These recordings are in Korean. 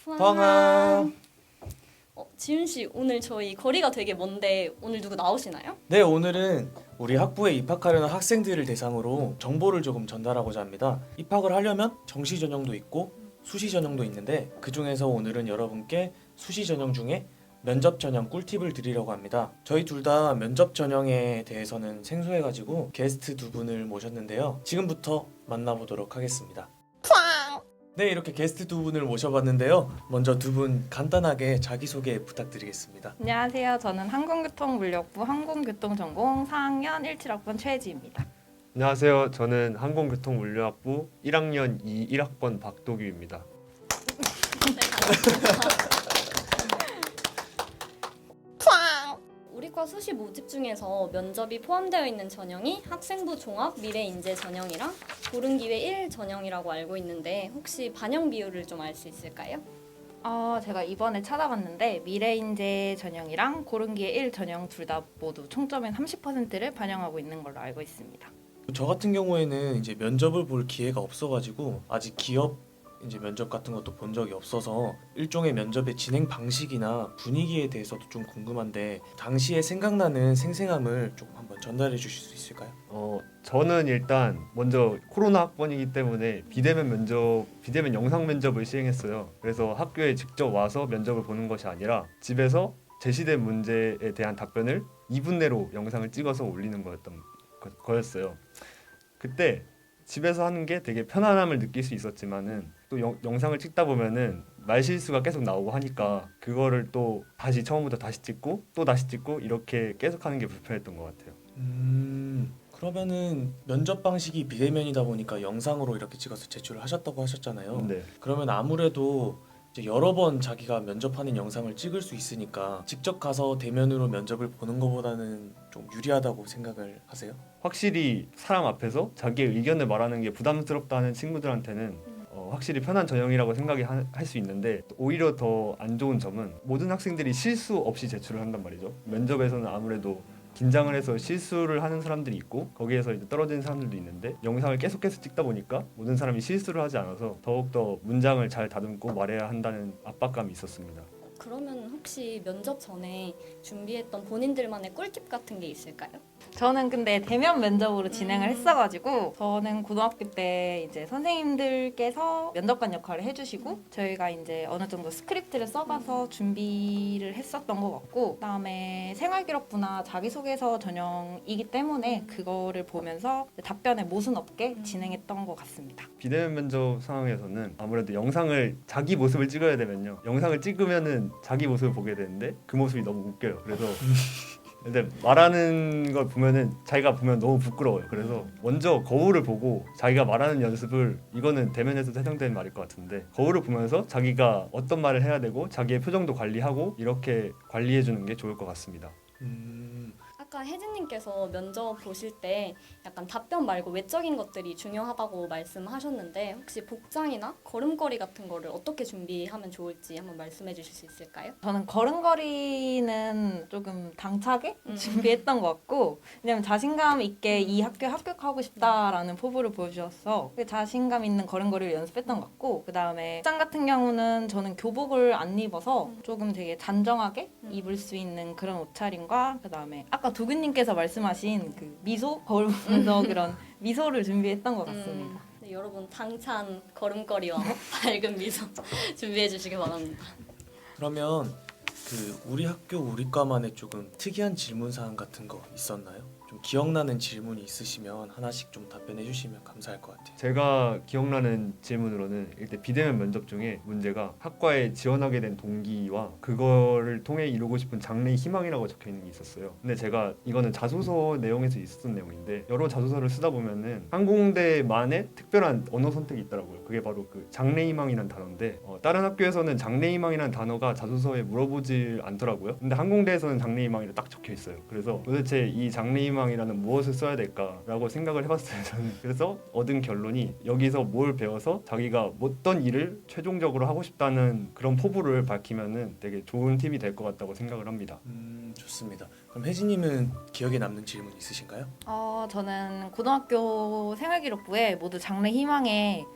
펑아. 지윤 씨, 오늘 저희 거리가 되게 먼데 오늘 누구 나오시나요? 네, 오늘은 우리 학부에 입학하려는 학생들을 대상으로 정보를 조금 전달하고자 합니다. 입학을 하려면 정시 전형도 있고 수시 전형도 있는데 그 중에서 오늘은 여러분께 수시 전형 중에 면접 전형 꿀팁을 드리려고 합니다. 저희 둘 다 면접 전형에 대해서는 생소해가지고 게스트 두 분을 모셨는데요. 지금부터 만나보도록 하겠습니다. 네, 이렇게 게스트 두 분을 모셔봤는데요. 먼저 두 분 간단하게 자기소개 부탁드리겠습니다. 안녕하세요. 저는 항공교통물력부 항공교통전공 4학년 17학번 최혜지입니다. 안녕하세요. 저는 항공교통물류학부 1학년 1학번 박도규입니다. 우리과 수시 모집 중에서 면접이 포함되어 있는 전형이 학생부 종합 미래인재 전형이랑 고른기회 1 전형이라고 알고 있는데 혹시 반영 비율을 좀 알 수 있을까요? 제가 이번에 찾아봤는데 미래인재 전형이랑 고른기회 1 전형 둘 다 모두 총점의 30%를 반영하고 있는 걸로 알고 있습니다. 저 같은 경우에는 이제 면접을 볼 기회가 없어가지고 아직 기업 이제 면접 같은 것도 본 적이 없어서 일종의 면접의 진행 방식이나 분위기에 대해서도 좀 궁금한데 당시에 생각나는 생생함을 조금 한번 전달해 주실 수 있을까요? 저는 일단 먼저 코로나 학번이기 때문에 비대면 영상 면접을 시행했어요. 그래서 학교에 직접 와서 면접을 보는 것이 아니라 집에서 제시된 문제에 대한 답변을 2분 내로 영상을 찍어서 올리는 거였어요. 그때 집에서 하는 게 되게 편안함을 느낄 수 있었지만은 또 영상을 찍다 보면은 말실수가 계속 나오고 하니까 그거를 또 다시 처음부터 다시 찍고 또 다시 찍고 이렇게 계속 하는 게 불편했던 것 같아요. 그러면은 면접 방식이 비대면이다 보니까 영상으로 이렇게 찍어서 제출을 하셨다고 하셨잖아요. 네. 그러면 아무래도 이제 여러 번 자기가 면접하는 영상을 찍을 수 있으니까 직접 가서 대면으로 면접을 보는 것보다는 좀 유리하다고 생각을 하세요? 확실히 사람 앞에서 자기의 의견을 말하는 게 부담스럽다는 친구들한테는 확실히 편한 전형이라고 생각이 할 수 있는데 오히려 더 안 좋은 점은 모든 학생들이 실수 없이 제출을 한단 말이죠. 면접에서는 아무래도 긴장을 해서 실수를 하는 사람들이 있고 거기에서 이제 떨어지는 사람들도 있는데 영상을 계속해서 찍다 보니까 모든 사람이 실수를 하지 않아서 더욱더 문장을 잘 다듬고 말해야 한다는 압박감이 있었습니다. 그러면 혹시 면접 전에 준비했던 본인들만의 꿀팁 같은 게 있을까요? 저는 근데 대면 면접으로 진행을 했어가지고 저는 고등학교 때 이제 선생님들께서 면접관 역할을 해주시고 저희가 이제 어느 정도 스크립트를 써가서 준비를 했었던 것 같고 그다음에 생활기록부나 자기소개서 전형이기 때문에 그거를 보면서 답변에 모순 없게 진행했던 것 같습니다. 비대면 면접 상황에서는 아무래도 자기 모습을 찍어야 되면요. 영상을 찍으면은 자기 모습을 보게 되는데 그 모습이 너무 웃겨요. 그래서 근데 말하는 걸 보면은 자기가 보면 너무 부끄러워요. 그래서 먼저 거울을 보고 자기가 말하는 연습을 이거는 대면에서도 해당되는 말일 것 같은데 거울을 보면서 자기가 어떤 말을 해야 되고 자기의 표정도 관리하고 이렇게 관리해 주는 게 좋을 것 같습니다. 아까 혜진님께서 면접 보실 때 약간 답변 말고 외적인 것들이 중요하다고 말씀하셨는데 혹시 복장이나 걸음걸이 같은 거를 어떻게 준비하면 좋을지 한번 말씀해 주실 수 있을까요? 저는 걸음걸이는 조금 당차게 준비했던 것 같고 왜냐면 자신감 있게 이 학교에 합격하고 싶다라는 포부를 보여주셔서 그 자신감 있는 걸음걸이를 연습했던 것 같고 그 다음에 복장 같은 경우는 저는 교복을 안 입어서 조금 되게 단정하게 입을 수 있는 그런 옷차림과 그 다음에 아까 도균님께서 말씀하신 그 미소? 거울 보면서 그런 미소를 준비했던 것 같습니다. 네, 여러분 당찬 걸음걸이와 밝은 미소 준비해 주시기 바랍니다. 그러면 우리 학교 우리과만의 조금 특이한 질문 사항 같은 거 있었나요? 좀 기억나는 질문이 있으시면 하나씩 좀 답변해 주시면 감사할 것 같아요. 제가 기억나는 질문으로는 일단 비대면 면접 중에 문제가 학과에 지원하게 된 동기와 그거를 통해 이루고 싶은 장래의 희망이라고 적혀 있는 게 있었어요. 근데 제가 이거는 자소서 내용에서 있었던 내용인데 여러 자소서를 쓰다 보면은 항공대만의 특별한 언어 선택이 있더라고요. 그게 바로 그 장래의 희망이라는 단어인데 다른 학교에서는 장래의 희망이라는 단어가 자소서에 물어보질 않더라고요. 근데 항공대에서는 장래의 희망이라 딱 적혀 있어요. 그래서 도대체 이 장래의 희망이라는 무엇을 써야 될까라고 생각을 해봤어요. 저는 그래서 얻은 결론이 여기서 뭘 배워서 자기가 어떤 일을 최종적으로 하고 싶다는 그런 포부를 밝히면은 되게 좋은 팁이 될 것 같다고 생각을 합니다. 좋습니다. 그럼 혜진님은 기억에 남는 질문 있으신가요? 저는 고등학교 생활기록부에 모두 장래 희망에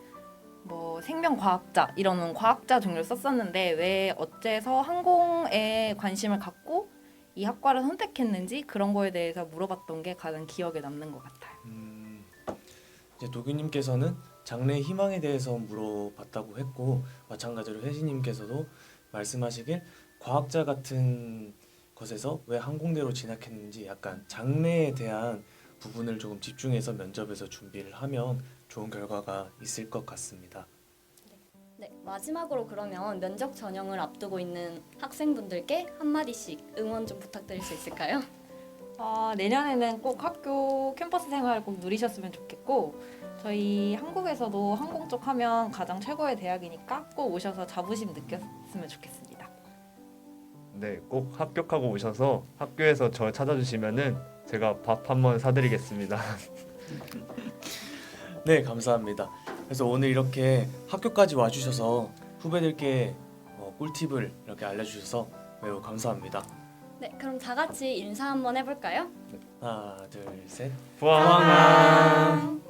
뭐 생명과학자 이런 과학자 종류를 썼었는데 왜 어째서 항공에 관심을 갖고 이 학과를 선택했는지 그런 거에 대해서 물어봤던 게 가장 기억에 남는 것 같아요. 이제 도규님께서는 장래의 희망에 대해서 물어봤다고 했고 마찬가지로 혜진님께서도 말씀하시길 과학자 같은 것에서 왜 항공대로 진학했는지 약간 장래에 대한 부분을 조금 집중해서 면접에서 준비를 하면 좋은 결과가 있을 것 같습니다. 네, 마지막으로 그러면 면접 전형을 앞두고 있는 학생분들께 한마디씩 응원 좀 부탁드릴 수 있을까요? 내년에는 꼭 학교 캠퍼스 생활 꼭 누리셨으면 좋겠고 저희 한국에서도 항공 쪽 하면 가장 최고의 대학이니까 꼭 오셔서 자부심 느꼈으면 좋겠습니다. 네, 꼭 합격하고 오셔서 학교에서 저 찾아주시면은 제가 밥 한번 사드리겠습니다. 네, 감사합니다. 그래서 오늘 이렇게 학교까지 와주셔서 후배들께 꿀팁을 이렇게 알려주셔서 매우 감사합니다. 네, 그럼 다 같이 인사 한번 해볼까요? 하나, 둘, 셋. 부항.